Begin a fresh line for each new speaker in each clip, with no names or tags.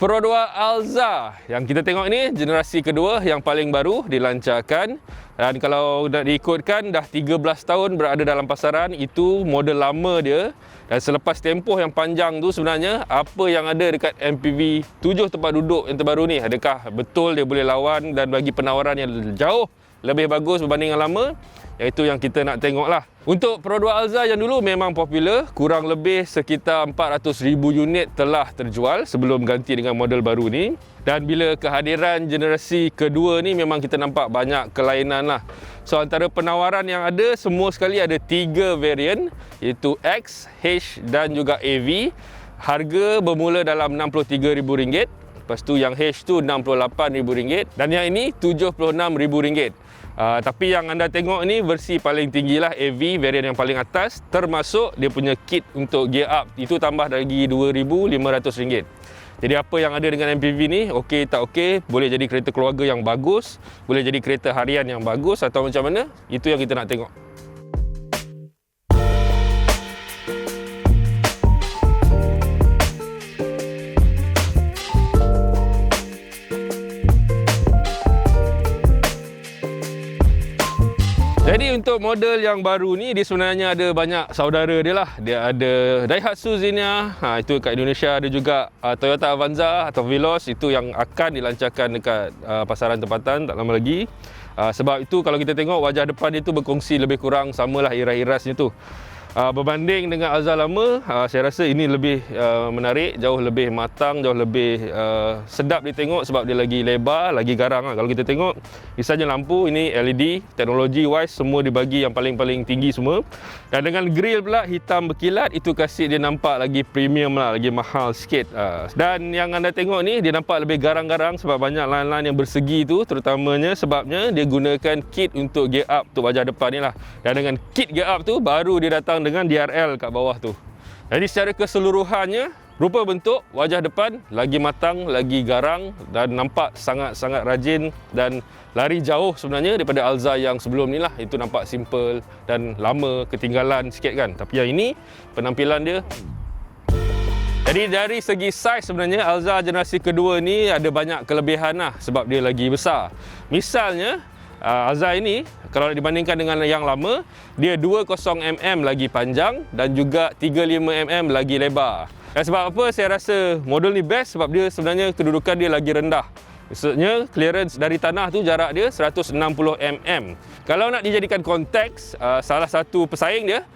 Pro 2 Alza yang kita tengok ini generasi kedua yang paling baru dilancarkan, dan kalau nak diikutkan dah 13 tahun berada dalam pasaran. Itu model lama dia, dan selepas tempoh yang panjang tu sebenarnya apa yang ada dekat MPV 7 tempat duduk yang terbaru ni, adakah betul dia boleh lawan dan bagi penawaran yang jauh lebih bagus berbanding yang lama? Iaitu yang kita nak tengok lah. Untuk Pro 2 Alza yang dulu memang popular, kurang lebih sekitar 400,000 unit telah terjual sebelum ganti dengan model baru ni. Dan bila kehadiran generasi kedua ni memang kita nampak banyak kelainan lah. So antara penawaran yang ada, semua sekali ada 3 variant, iaitu X, H dan juga AV. Harga bermula dalam RM63,000. Lepas tu yang H tu RM68,000 dan yang ini RM76,000. Tapi yang anda tengok ni versi paling tinggi lah, AV, varian yang paling atas, termasuk dia punya kit untuk gear up, itu tambah lagi RM2,500. Jadi apa yang ada dengan MPV ni, okey tak okey, boleh jadi kereta keluarga yang bagus, boleh jadi kereta harian yang bagus atau macam mana, itu yang kita nak tengok. Jadi untuk model yang baru ni, dia sebenarnya ada banyak saudara dia lah. Dia ada Daihatsu Xenia, itu kat Indonesia. Ada juga Toyota Avanza atau Veloz, itu yang akan dilancarkan dekat pasaran tempatan tak lama lagi. Sebab itu kalau kita tengok wajah depan dia tu berkongsi lebih kurang samalah iras-irasnya tu. Berbanding dengan Alza lama, saya rasa ini lebih menarik, jauh lebih matang, jauh lebih sedap ditengok sebab dia lagi lebar, lagi garang lah. Kalau kita tengok, misalnya lampu ini LED, teknologi wise semua dibagi yang paling-paling tinggi semua. Dan dengan grill pula hitam berkilat, itu kasih dia nampak lagi premium lah, lagi mahal sikit. Dan yang anda tengok ni, dia nampak lebih garang-garang sebab banyak line-line yang bersegi tu, terutamanya sebabnya dia gunakan kit untuk gear up untuk wajah depan ni lah. Dan dengan kit gear up tu, baru dia datang dengan DRL kat bawah tu. Jadi secara keseluruhannya, rupa bentuk wajah depan lagi matang, lagi garang dan nampak sangat-sangat rajin dan lari jauh sebenarnya daripada Alza yang sebelum ni lah. Itu nampak simple dan lama, ketinggalan sikit kan. Tapi yang ini, penampilan dia. Jadi dari segi saiz sebenarnya Alza generasi kedua ni ada banyak kelebihan lah sebab dia lagi besar. Misalnya Alza ini kalau dibandingkan dengan yang lama, dia 20mm lagi panjang dan juga 35mm lagi lebar. Dan sebab apa saya rasa model ni best, sebab dia sebenarnya kedudukan dia lagi rendah. Maksudnya clearance dari tanah tu jarak dia 160mm. Kalau nak dijadikan konteks, salah satu pesaing dia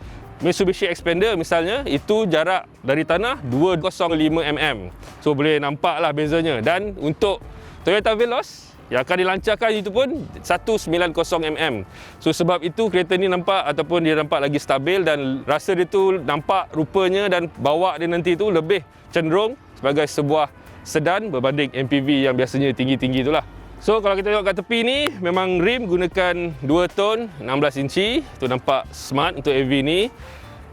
Mitsubishi Xpander misalnya, itu jarak dari tanah 205mm. So boleh nampaklah bezanya. Dan untuk Toyota Veloz yang akan dilancarkan itu pun 190mm. So sebab itu kereta ni nampak ataupun dia nampak lagi stabil dan rasa dia tu nampak rupanya dan bawa dia nanti tu lebih cenderung sebagai sebuah sedan berbanding MPV yang biasanya tinggi-tinggi itulah. So kalau kita tengok kat tepi ni, memang rim gunakan 2 tone 16 inci. Tu nampak smart untuk AV ni.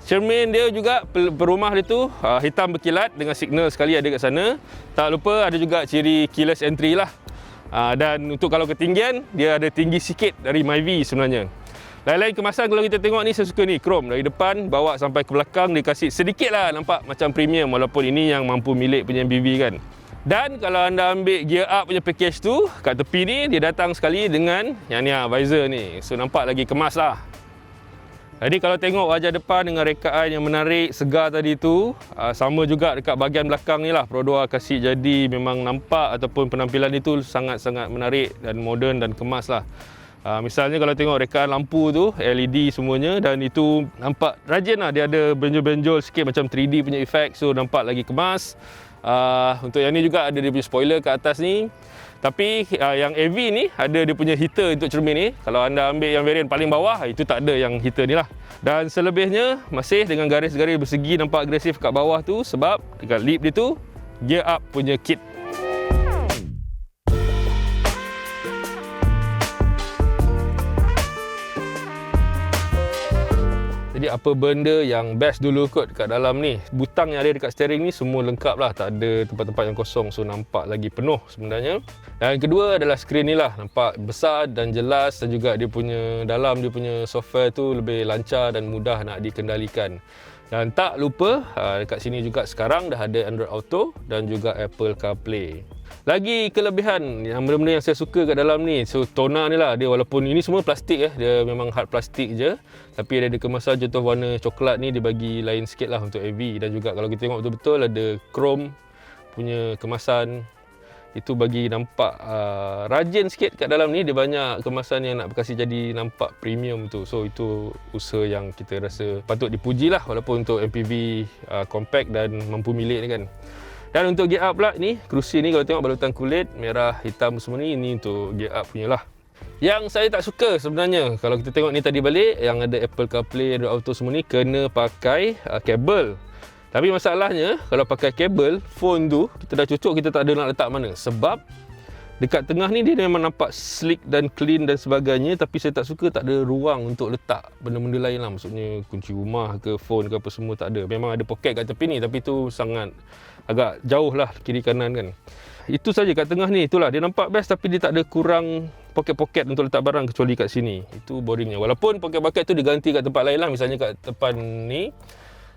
Cermin dia juga, perumah dia tu hitam berkilat dengan signal sekali ada kat sana. Tak lupa ada juga ciri keyless entry lah. Dan untuk kalau ketinggian, dia ada tinggi sikit dari Myvi sebenarnya. Lain-lain kemasan kalau kita tengok ni, saya suka ni, chrome. Dari depan bawa sampai ke belakang, dia kasih sedikit lah nampak macam premium, walaupun ini yang mampu milik punya MPV kan. Dan kalau anda ambil gear up punya package tu, kat tepi ni dia datang sekali dengan yang ni visor ni. So nampak lagi kemas lah. Jadi kalau tengok wajah depan dengan rekaan yang menarik, segar tadi tu, sama juga dekat bahagian belakang ni lah. Pro 2 kasih jadi memang nampak ataupun penampilan itu sangat-sangat menarik dan moden dan kemas lah. Misalnya kalau tengok rekaan lampu tu, LED semuanya, dan itu nampak rajin lah. Dia ada benjol-benjol sikit macam 3D punya efek, so nampak lagi kemas. Untuk yang ni juga ada dia punya spoiler kat atas ni. Tapi yang AV ni ada dia punya heater untuk cermin ni. Kalau anda ambil yang varian paling bawah, itu tak ada yang heater ni lah. Dan selebihnya masih dengan garis-garis bersegi nampak agresif kat bawah tu, sebab dekat lip dia tu gear up punya kit. Jadi apa benda yang best dulu kot kat dalam ni? Butang yang ada dekat steering ni semua lengkap lah, tak ada tempat-tempat yang kosong, so nampak lagi penuh sebenarnya. Dan kedua adalah skrin ni lah, nampak besar dan jelas, dan juga dia punya dalam dia punya software tu lebih lancar dan mudah nak dikendalikan. Dan tak lupa dekat sini juga sekarang dah ada Android Auto dan juga Apple CarPlay. Lagi kelebihan yang benda-benda yang saya suka kat dalam ni, so toner ni lah, dia walaupun ini semua plastik dia memang hard plastik je, tapi dia ada kemasan contoh warna coklat ni dia bagi lain sikit lah untuk AV. Dan juga kalau kita tengok betul-betul ada chrome punya kemasan, itu bagi nampak rajin sikit kat dalam ni. Dia banyak kemasan yang nak kasi jadi nampak premium tu. So itu usaha yang kita rasa patut dipuji lah, walaupun untuk MPV compact dan mampu milik ni kan. Dan untuk gear up pula ni, kerusi ni kalau tengok balutan kulit merah hitam semua ni, ini untuk gear up punya lah. Yang saya tak suka sebenarnya, kalau kita tengok ni tadi balik yang ada Apple CarPlay, Android Auto semua ni kena pakai kabel. Tapi masalahnya kalau pakai kabel, phone tu kita dah cucuk, kita tak ada nak letak mana. Sebab dekat tengah ni dia memang nampak sleek dan clean dan sebagainya, tapi saya tak suka tak ada ruang untuk letak benda-benda lain lah. Maksudnya kunci rumah ke phone ke apa semua tak ada. Memang ada poket kat tepi ni, tapi tu sangat agak jauh lah kiri kanan kan. Itu saja kat tengah ni, itulah dia nampak best, tapi dia tak ada kurang poket-poket untuk letak barang kecuali kat sini. Itu boringnya. Walaupun poket-poket tu diganti kat tempat lain lah. Misalnya kat depan ni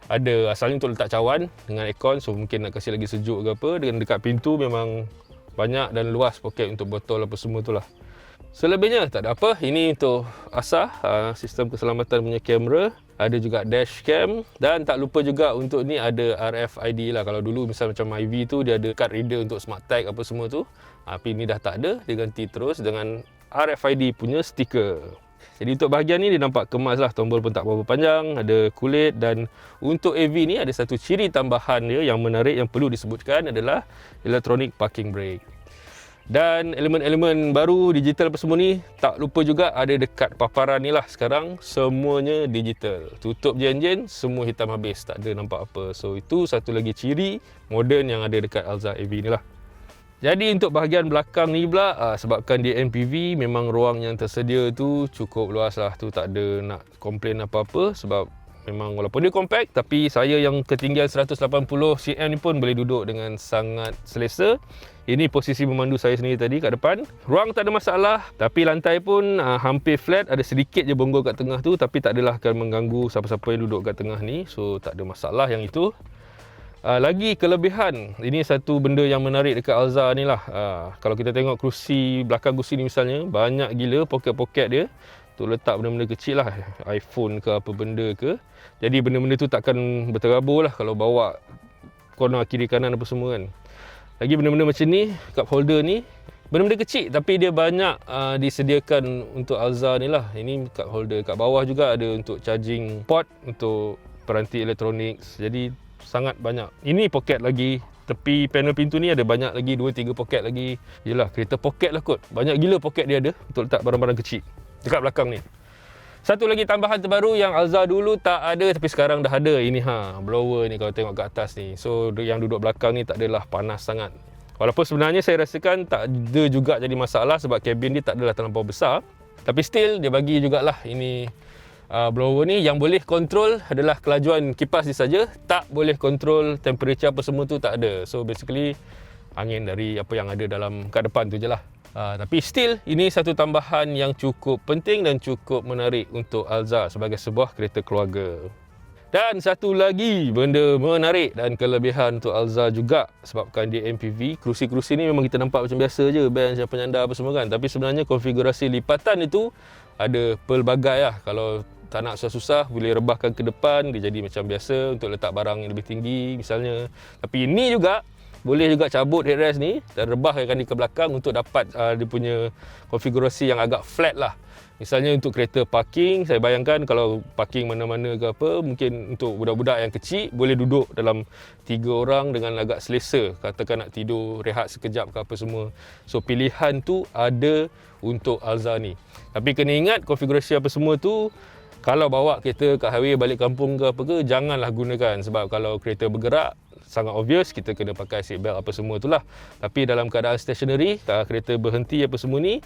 ada asalnya untuk letak cawan dengan aircon, so mungkin nak kasih lagi sejuk ke apa. Dan dekat pintu memang banyak dan luas poket untuk botol apa semua tu lah. Selebihnya tak ada apa. Ini untuk asah sistem keselamatan punya kamera. Ada juga dash cam, dan tak lupa juga untuk ni ada RFID lah. Kalau dulu misal macam IV tu dia ada card reader untuk smart tag apa semua tu, tapi ni dah tak ada. Dia ganti terus dengan RFID punya stiker. Jadi untuk bahagian ni dia nampak kemas lah, tombol pun tak berapa panjang, ada kulit. Dan untuk AV ni ada satu ciri tambahan dia yang menarik yang perlu disebutkan adalah electronic parking brake. Dan elemen-elemen baru digital apa semua ni, tak lupa juga ada dekat paparan ni lah. Sekarang semuanya digital. Tutup je enjin, semua hitam habis, tak ada nampak apa. So itu satu lagi ciri moden yang ada dekat Alza AV ni lah. Jadi untuk bahagian belakang ni pula, sebabkan dia MPV, memang ruang yang tersedia tu cukup luas lah. Tu tak ada nak komplain apa-apa, sebab memang walaupun dia compact, tapi saya yang ketinggian 180 cm ni pun boleh duduk dengan sangat selesa. Ini posisi memandu saya sendiri tadi kat depan. Ruang tak ada masalah, tapi lantai pun hampir flat. Ada sedikit je bonggol kat tengah tu, tapi tak adalah akan mengganggu siapa-siapa yang duduk kat tengah ni. So tak ada masalah yang itu. Lagi kelebihan, ini satu benda yang menarik dekat Alza ni lah. Kalau kita tengok kerusi, belakang kerusi ni misalnya, banyak gila poket-poket dia untuk letak benda-benda kecil lah, iPhone ke apa benda ke. Jadi benda-benda tu takkan berterabur lah kalau bawa corner kiri kanan apa semua kan. Lagi benda-benda macam ni, cup holder ni, benda-benda kecil tapi dia banyak disediakan untuk Alza ni lah. Ini cup holder, kat bawah juga ada untuk charging port untuk peranti elektronik. Jadi sangat banyak. Ini poket lagi. Tepi panel pintu ni ada banyak lagi, 2-3 poket lagi. Yelah, kereta poket lah kot. Banyak gila poket dia ada untuk letak barang-barang kecil dekat belakang ni. Satu lagi tambahan terbaru yang Alza dulu tak ada tapi sekarang dah ada. Ini blower ni kalau tengok kat atas ni. So yang duduk belakang ni tak adalah panas sangat. Walaupun sebenarnya saya rasakan tak ada juga jadi masalah sebab kabin dia tak adalah terlampau besar. Tapi still dia bagi jugalah ini blower ni. Yang boleh kontrol adalah kelajuan kipas dia saja. Tak boleh kontrol temperature apa semua tu tak ada. So basically angin dari apa yang ada dalam kat depan tu je lah. Tapi still ini satu tambahan yang cukup penting dan cukup menarik untuk Alza sebagai sebuah kereta keluarga. Dan satu lagi benda menarik dan kelebihan untuk Alza juga sebabkan dia MPV, kerusi-kerusi ni memang kita nampak macam biasa je, bench, penyandar apa semua kan. Tapi sebenarnya konfigurasi lipatan itu ada pelbagai lah. Kalau tak nak susah-susah boleh rebahkan ke depan, dia jadi macam biasa untuk letak barang yang lebih tinggi misalnya. Tapi ini juga boleh juga cabut headrest ni dan rebahkan dia ke belakang untuk dapat dia punya konfigurasi yang agak flat lah. Misalnya untuk kereta parking, saya bayangkan kalau parking mana-mana ke apa, mungkin untuk budak-budak yang kecil boleh duduk dalam 3 orang dengan agak selesa. Katakan nak tidur, rehat sekejap ke apa semua. So pilihan tu ada untuk Alza ni. Tapi kena ingat konfigurasi apa semua tu, kalau bawa kereta kat highway balik kampung ke apa ke, janganlah gunakan. Sebab kalau kereta bergerak, sangat obvious kita kena pakai seat belt apa semua itulah. Tapi dalam keadaan stationary, kereta berhenti apa semua ni,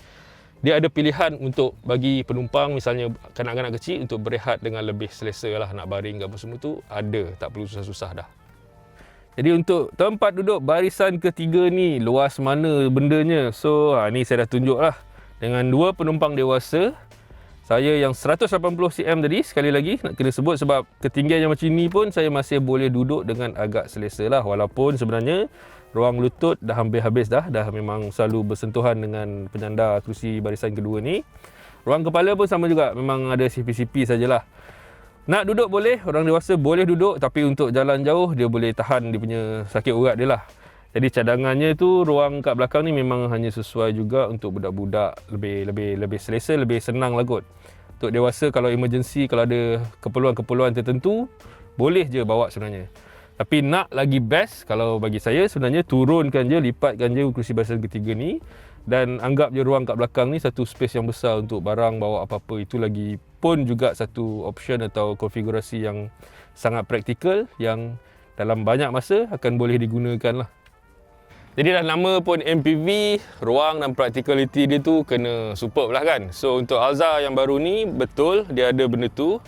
dia ada pilihan untuk bagi penumpang, misalnya kanak-kanak kecil untuk berehat dengan lebih selesa lah, nak baring ke apa semua tu ada, tak perlu susah-susah dah. Jadi untuk tempat duduk barisan ketiga ni, luas mana bendanya. So ni saya dah tunjuk lah dengan 2 penumpang dewasa, Saya yang 180 cm tadi, sekali lagi nak kena sebut sebab ketinggian yang macam ni pun saya masih boleh duduk dengan agak selesa lah. Walaupun sebenarnya ruang lutut dah hampir habis dah memang selalu bersentuhan dengan penyandar kerusi barisan kedua ni. Ruang kepala pun sama juga, memang ada sipi-sipi sajalah. Nak duduk boleh, orang dewasa boleh duduk, tapi untuk jalan jauh dia boleh tahan dia punya sakit urat dia lah. Jadi cadangannya tu ruang kat belakang ni memang hanya sesuai juga untuk budak-budak, lebih selesa, lebih senang lah kot. Untuk dewasa kalau emergency, kalau ada keperluan-keperluan tertentu, boleh je bawa sebenarnya. Tapi nak lagi best kalau bagi saya sebenarnya turunkan je, lipatkan je kerusi barisan ketiga ni dan anggap je ruang kat belakang ni satu space yang besar untuk barang bawa apa-apa. Itu lagi pun juga satu option atau konfigurasi yang sangat praktikal yang dalam banyak masa akan boleh digunakan lah. Jadi dah nama pun MPV, ruang dan practicality dia tu kena superb lah kan. So untuk Alza yang baru ni, betul dia ada benda tu.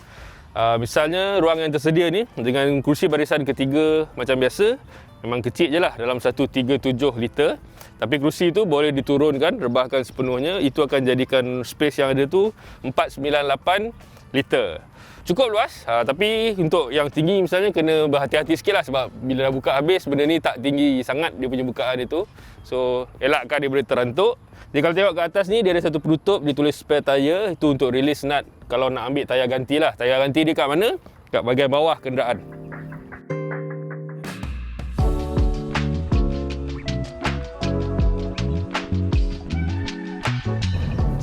Misalnya ruang yang tersedia ni dengan kerusi barisan ketiga macam biasa, memang kecil je lah dalam 137 liter. Tapi kerusi tu boleh diturunkan, rebahkan sepenuhnya. Itu akan jadikan space yang ada tu 498 liter. Cukup luas, tapi untuk yang tinggi misalnya kena berhati-hati sikit lah sebab bila dah buka habis benda ni tak tinggi sangat dia punya bukaan itu. So elakkan dia boleh terantuk. Jadi kalau tengok kat atas ni dia ada satu penutup ditulis spare tire, itu untuk release nut kalau nak ambil tayar ganti lah. Tayar ganti dia kat mana? Kat bahagian bawah kenderaan.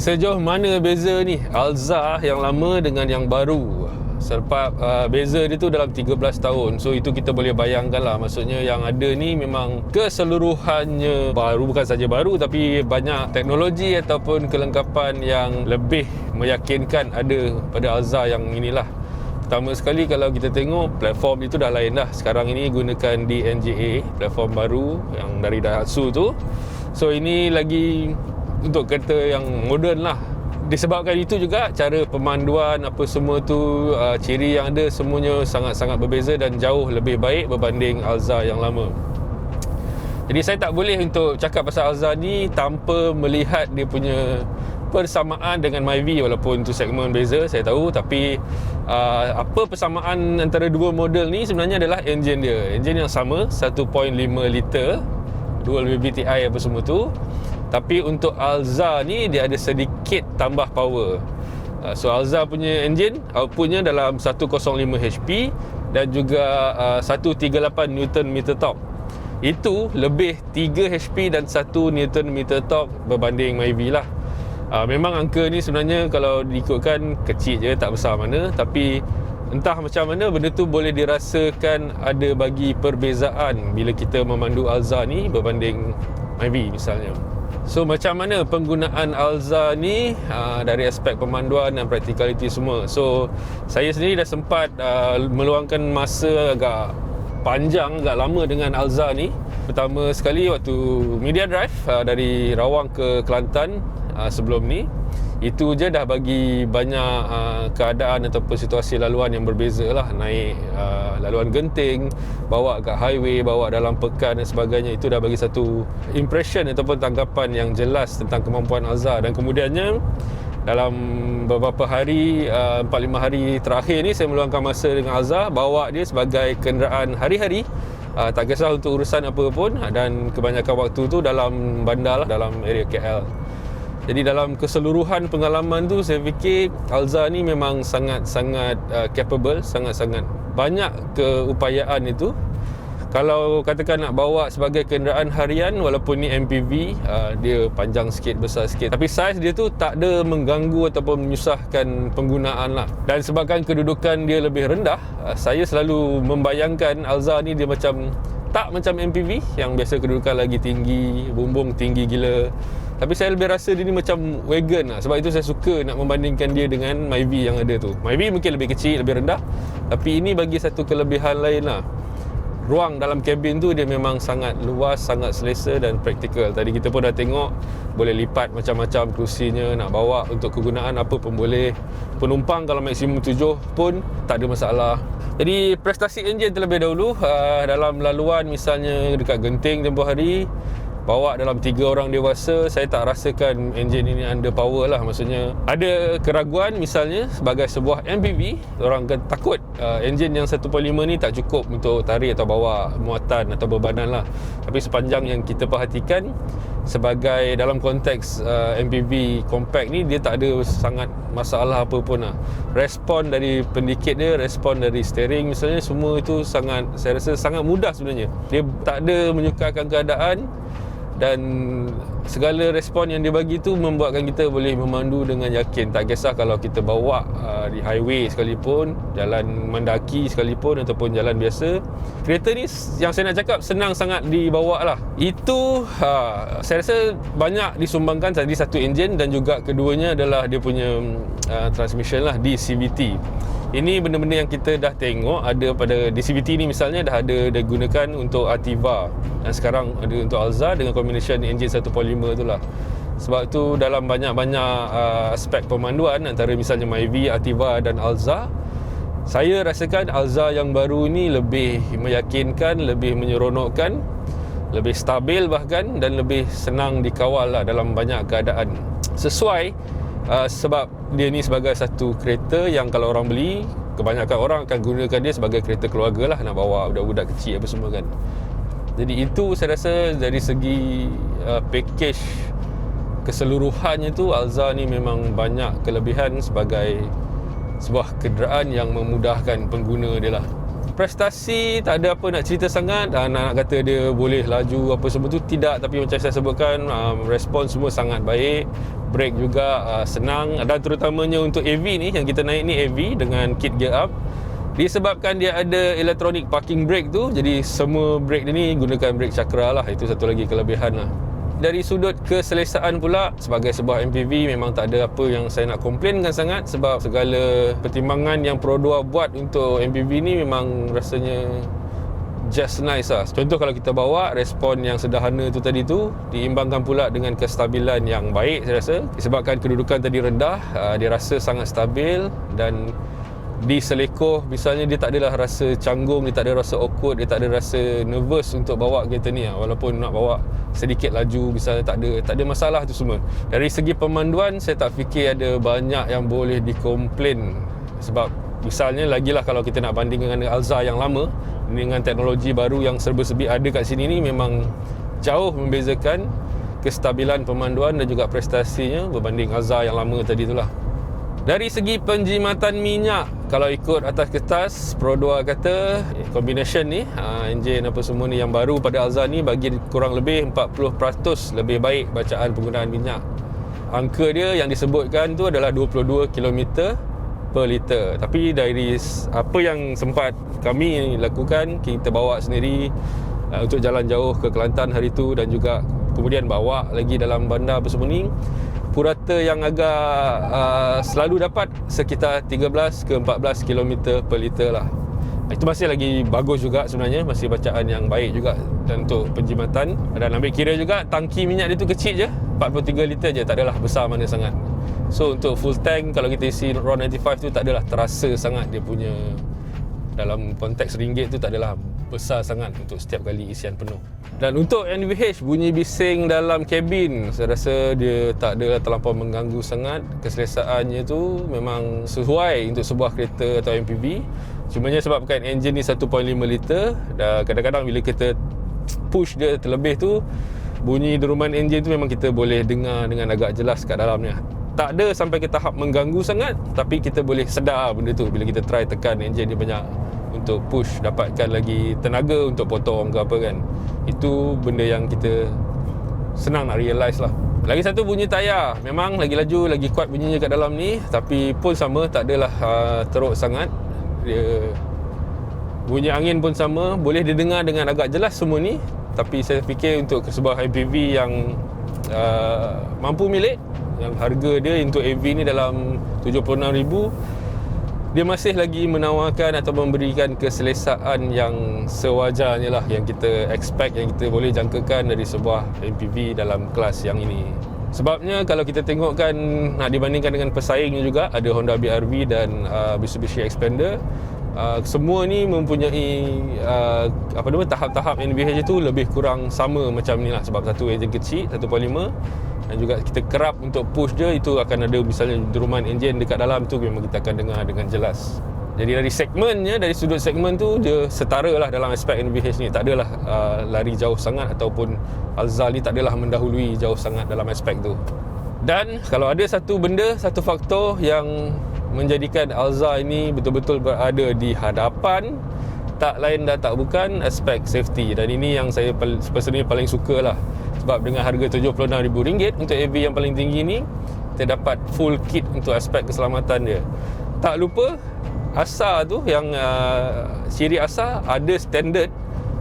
Sejauh mana beza ni Alza yang lama dengan yang baru? Sebab beza dia tu dalam 13 tahun. So itu kita boleh bayangkan lah. Maksudnya yang ada ni memang keseluruhannya baru. Bukan saja baru, tapi banyak teknologi ataupun kelengkapan yang lebih meyakinkan ada pada Alza yang inilah. Pertama sekali kalau kita tengok platform itu dah lain dah. Sekarang ini gunakan DNGA, platform baru yang dari Daihatsu tu. So ini lagi untuk kereta yang moden lah. Disebabkan itu juga cara pemanduan apa semua tu, ciri yang ada semuanya sangat-sangat berbeza dan jauh lebih baik berbanding Alza yang lama. Jadi saya tak boleh untuk cakap pasal Alza ni tanpa melihat dia punya persamaan dengan Myvi, walaupun tu segmen beza saya tahu, tapi apa persamaan antara dua model ni sebenarnya adalah enjin dia. Enjin yang sama 1.5 liter dual VVTi apa semua tu. Tapi untuk Alza ni dia ada sedikit tambah power. So Alza punya engine outputnya dalam 105 HP dan juga 138 Nm torque. Itu lebih 3 HP dan 1 Nm torque berbanding Myvi lah. Memang angka ni sebenarnya kalau diikutkan kecil je, tak besar mana, tapi entah macam mana benda tu boleh dirasakan ada bagi perbezaan bila kita memandu Alza ni berbanding Myvi misalnya. So macam mana penggunaan Alza ni dari aspek pemanduan dan practicality semua. So saya sendiri dah sempat meluangkan masa agak panjang, agak lama dengan Alza ni. Pertama sekali waktu media drive dari Rawang ke Kelantan sebelum ni. Itu je dah bagi banyak keadaan ataupun situasi laluan yang berbeza lah. Naik laluan genting, bawa kat highway, bawa dalam pekan dan sebagainya. Itu dah bagi satu impression ataupun tanggapan yang jelas tentang kemampuan Alza. Dan kemudiannya dalam beberapa hari, 4-5 hari terakhir ni saya meluangkan masa dengan Alza, bawa dia sebagai kenderaan hari-hari. Tak kisah untuk urusan apa pun, dan kebanyakan waktu tu dalam bandar lah, dalam area KL. Jadi dalam keseluruhan pengalaman tu saya fikir Alza ni memang sangat-sangat capable, sangat-sangat banyak keupayaan itu. Kalau katakan nak bawa sebagai kenderaan harian, walaupun ni MPV, dia panjang sikit, besar sikit, tapi saiz dia tu tak ada mengganggu ataupun menyusahkan penggunaan lah. Dan sebabkan kedudukan dia lebih rendah, saya selalu membayangkan Alza ni dia macam tak macam MPV yang biasa kedudukan lagi tinggi, bumbung tinggi gila. Tapi saya lebih rasa dia ni macam wagon lah. Sebab itu saya suka nak membandingkan dia dengan Myvi yang ada tu. Myvi mungkin lebih kecil, lebih rendah, tapi ini bagi satu kelebihan lain lah. Ruang dalam kabin tu dia memang sangat luas, sangat selesa dan praktikal. Tadi kita pun dah tengok, boleh lipat macam-macam kerusinya, nak bawa untuk kegunaan apa pun boleh. Penumpang kalau maksimum 7 pun tak ada masalah. Jadi prestasi enjin terlebih dahulu, dalam laluan misalnya dekat Genting tempoh hari, bawa dalam 3 orang dewasa, saya tak rasakan enjin ini underpower lah. Maksudnya ada keraguan, misalnya sebagai sebuah MPV, orang akan takut enjin yang 1.5 ni tak cukup untuk tarik atau bawa muatan atau bebanan lah. Tapi sepanjang yang kita perhatikan, sebagai dalam konteks MPV compact ni, dia tak ada sangat masalah apa pun lah. Respon dari pendikit dia, respon dari steering misalnya, semua itu sangat, saya rasa sangat mudah sebenarnya. Dia tak ada menyukarkan keadaan, dan segala respon yang dia bagi tu membuatkan kita boleh memandu dengan yakin. Tak kisah kalau kita bawa di highway sekalipun, jalan mendaki sekalipun, ataupun jalan biasa. Kereta ni yang saya nak cakap senang sangat dibawa lah. Itu saya rasa banyak disumbangkan tadi satu enjin, dan juga keduanya adalah dia punya transmission lah, di CVT. Ini benda-benda yang kita dah tengok ada pada DCVT ni, misalnya dah ada digunakan untuk Ativa, dan sekarang ada untuk Alza dengan combination enjin 1.5 tu lah. Sebab tu dalam banyak-banyak aspek pemanduan, antara misalnya Myvi, Ativa dan Alza, saya rasakan Alza yang baru ni lebih meyakinkan, lebih menyeronokkan, lebih stabil bahkan, dan lebih senang dikawal lah dalam banyak keadaan. Sesuai sebab dia ni sebagai satu kereta yang kalau orang beli, kebanyakan orang akan gunakan dia sebagai kereta keluarga lah, nak bawa budak-budak kecil apa semua kan. Jadi itu saya rasa dari segi package keseluruhannya tu, Alza ni memang banyak kelebihan sebagai sebuah kenderaan yang memudahkan pengguna dia lah. Prestasi tak ada apa nak cerita sangat. Nak kata dia boleh laju apa semua tu, tidak. Tapi macam saya sebutkan, respon semua sangat baik. Brake juga senang. Dan terutamanya untuk AV ni, yang kita naik ni AV dengan kit gear up, disebabkan dia ada electronic parking brake tu, jadi semua brake dia ni gunakan brake Cakra lah. Itu satu lagi kelebihan lah. Dari sudut keselesaan pula, sebagai sebuah MPV memang tak ada apa yang saya nak komplainkan sangat, sebab segala pertimbangan yang Pro 2 buat untuk MPV ni memang rasanya just nice lah. Contoh kalau kita bawa, respon yang sederhana tu tadi tu diimbangkan pula dengan kestabilan yang baik, saya rasa. Disebabkan kedudukan tadi rendah, dia rasa sangat stabil, dan di selekoh misalnya dia tak adalah rasa canggung, dia tak ada rasa awkward, dia tak ada rasa nervous untuk bawa kereta ni. Walaupun nak bawa sedikit laju misalnya, tak ada masalah tu semua. Dari segi pemanduan, saya tak fikir ada banyak yang boleh dikomplain. Sebab misalnya lagilah kalau kita nak bandingkan dengan Alza yang lama, dengan teknologi baru yang serba-serbi ada kat sini ni, memang jauh membezakan kestabilan pemanduan dan juga prestasinya berbanding Alza yang lama tadi tu lah. Dari segi penjimatan minyak, kalau ikut atas kertas, Pro 2 kata combination ni, enjin apa semua ni yang baru pada Alza ni bagi kurang lebih 40% lebih baik bacaan penggunaan minyak. Angka dia yang disebutkan tu adalah 22 km per liter. Tapi dari apa yang sempat kami lakukan, kita bawa sendiri untuk jalan jauh ke Kelantan hari tu, dan juga kemudian bawa lagi dalam bandar apa semua ni, purata yang agak selalu dapat sekitar 13 ke 14 km per liter lah. Itu masih lagi bagus juga sebenarnya, masih bacaan yang baik juga dan untuk penjimatan. Dan ambil kira juga tangki minyak dia tu kecil je, 43 liter je, tak adalah besar mana sangat. So untuk full tank, kalau kita isi RON 95 tu, tak adalah terasa sangat dia punya, dalam konteks ringgit tu tak adalah besar sangat untuk setiap kali isian penuh. Dan untuk NVH, bunyi bising dalam kabin, saya rasa dia tak ada terlampau mengganggu sangat. Keselesaannya tu memang sesuai untuk sebuah kereta atau MPV. Cumanya sebabkan enjin ni 1.5 liter, dan kadang-kadang bila kita push dia terlebih tu, bunyi deruman enjin tu memang kita boleh dengar dengan agak jelas kat dalamnya. Tak ada sampai ke tahap mengganggu sangat, tapi kita boleh sedar benda tu bila kita try tekan enjin dia banyak untuk push, dapatkan lagi tenaga untuk potong ke apa kan. Itu benda yang kita senang nak realise lah. Lagi satu, bunyi tayar. Memang lagi laju, lagi kuat bunyinya kat dalam ni, tapi pun sama, tak adalah teruk sangat. Dia bunyi angin pun sama, boleh didengar dengan agak jelas semua ni. Tapi saya fikir untuk sebuah MPV yang mampu milik, yang harga dia untuk AV ni dalam 76,000, dia masih lagi menawarkan atau memberikan keselesaan yang sewajarnya lah, yang kita expect, yang kita boleh jangkakan dari sebuah MPV dalam kelas yang ini. Sebabnya kalau kita tengokkan, nak dibandingkan dengan pesaingnya juga, ada Honda BR-V dan Mitsubishi Xpander, semua ni mempunyai tahap-tahap NVH tu lebih kurang sama macam ni lah. Sebab satu enjin kecil 1.5 dan juga kita kerap untuk push dia, itu akan ada misalnya deruman enjin dekat dalam tu, memang kita akan dengar dengan jelas. Jadi dari segmennya, dari sudut segmen tu, dia setara lah dalam aspek NVH ni. Tak adalah lari jauh sangat, ataupun Alza ni tak adalah mendahului jauh sangat dalam aspek tu. Dan kalau ada satu benda, satu faktor yang menjadikan Alza ini betul-betul berada di hadapan, tak lain dan tak bukan aspek safety. Dan ini yang saya personally paling suka lah. Sebab dengan harga RM76,000 untuk AV yang paling tinggi ni, kita dapat full kit untuk aspek keselamatan dia. Tak lupa ASA tu, yang ciri ASA ada standard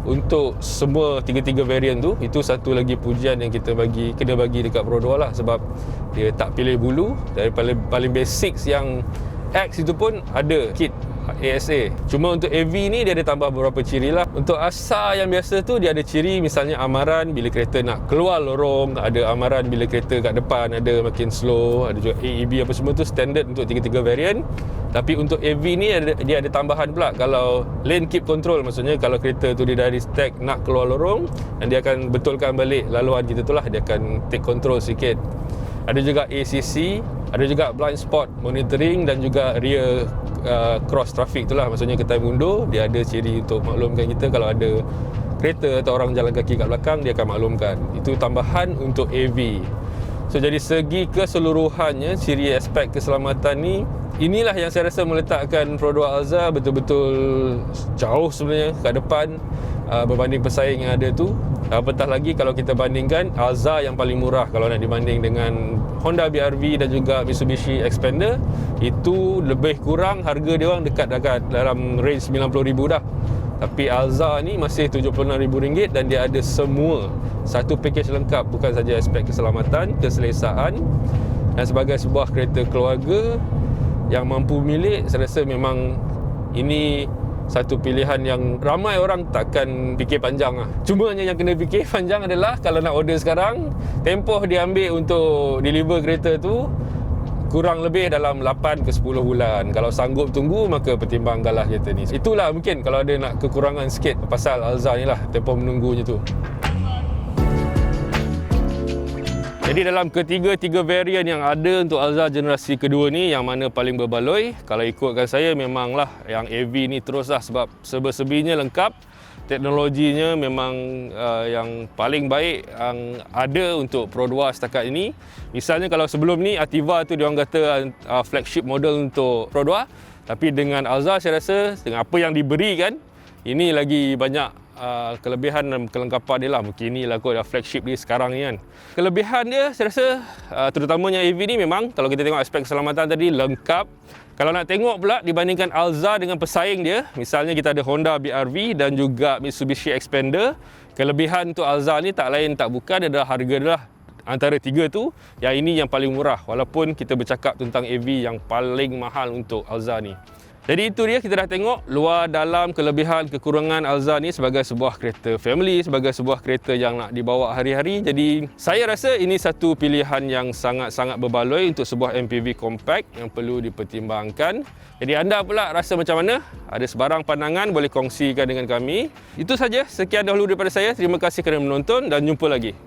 untuk semua tiga-tiga variant tu. Itu satu lagi pujian yang kita kena bagi dekat Pro 2 lah. Sebab dia tak pilih bulu. Dari paling basics yang X itu pun ada kit ASA. Cuma untuk AV ni dia ada tambah beberapa ciri lah. Untuk ASA yang biasa tu, dia ada ciri misalnya amaran bila kereta nak keluar lorong, ada amaran bila kereta kat depan ada makin slow, ada juga AEB apa semua tu standard untuk tiga-tiga variant. Tapi untuk AV ni dia ada tambahan pula. Kalau lane keep control, maksudnya kalau kereta tu dia dari stack nak keluar lorong, dan dia akan betulkan balik laluan kita tu lah, dia akan take control sikit. Ada juga ACC, ada juga blind spot monitoring, dan juga rear cross traffic tu lah, maksudnya ketai mundur. Dia ada ciri untuk maklumkan kita kalau ada kereta atau orang jalan kaki kat belakang, dia akan maklumkan. Itu tambahan untuk AV. So jadi segi keseluruhannya, ciri aspek keselamatan ni, inilah yang saya rasa meletakkan Pro 2 Alza betul-betul jauh sebenarnya kat depan berbanding pesaing yang ada tu. Apatah lagi kalau kita bandingkan Alza yang paling murah, kalau nak dibanding dengan Honda BR-V dan juga Mitsubishi Xpander, itu lebih kurang harga dia orang dekat dalam range RM90,000 dah. Tapi Alza ni masih RM76,000 dan dia ada semua, satu package lengkap, bukan saja aspek keselamatan, keselesaan. Dan sebagai sebuah kereta keluarga yang mampu milik, saya rasa memang ini satu pilihan yang ramai orang takkan fikir panjang lah. Cuma yang kena fikir panjang adalah kalau nak order sekarang, tempoh dia ambil untuk deliver kereta tu kurang lebih dalam 8 ke 10 bulan. Kalau sanggup tunggu, maka pertimbangkanlah kereta ni. Itulah mungkin kalau ada nak kekurangan sikit pasal Alza ni lah, tempoh menunggunya tu. Jadi dalam ketiga-tiga varian yang ada untuk Alza generasi kedua ni, yang mana paling berbaloi? Kalau ikutkan saya, memanglah yang AV ni teruslah, sebab serba-serbinya lengkap. Teknologinya memang yang paling baik yang ada untuk Pro 2 setakat ini. Misalnya kalau sebelum ni Ativa tu diorang kata flagship model untuk Pro 2, tapi dengan Alza saya rasa dengan apa yang diberikan, ini lagi banyak kelebihan dan kelengkapan dia lah. Mungkin inilah kot flagship dia sekarang ni kan. Kelebihan dia saya rasa terutamanya AV ni, memang kalau kita tengok aspek keselamatan tadi lengkap. Kalau nak tengok pula dibandingkan Alza dengan pesaing dia, misalnya kita ada Honda BR-V dan juga Mitsubishi Xpander. Kelebihan untuk Alza ni tak lain tak bukan adalah harga dia lah. Antara tiga tu, yang ini yang paling murah, walaupun kita bercakap tentang AV yang paling mahal untuk Alza ni. Jadi itu dia, kita dah tengok luar dalam kelebihan kekurangan Alza ni sebagai sebuah kereta family, sebagai sebuah kereta yang nak dibawa hari-hari. Jadi saya rasa ini satu pilihan yang sangat-sangat berbaloi untuk sebuah MPV compact yang perlu dipertimbangkan. Jadi anda pula rasa macam mana? Ada sebarang pandangan, boleh kongsikan dengan kami. Itu saja, sekian dahulu daripada saya. Terima kasih kerana menonton dan jumpa lagi.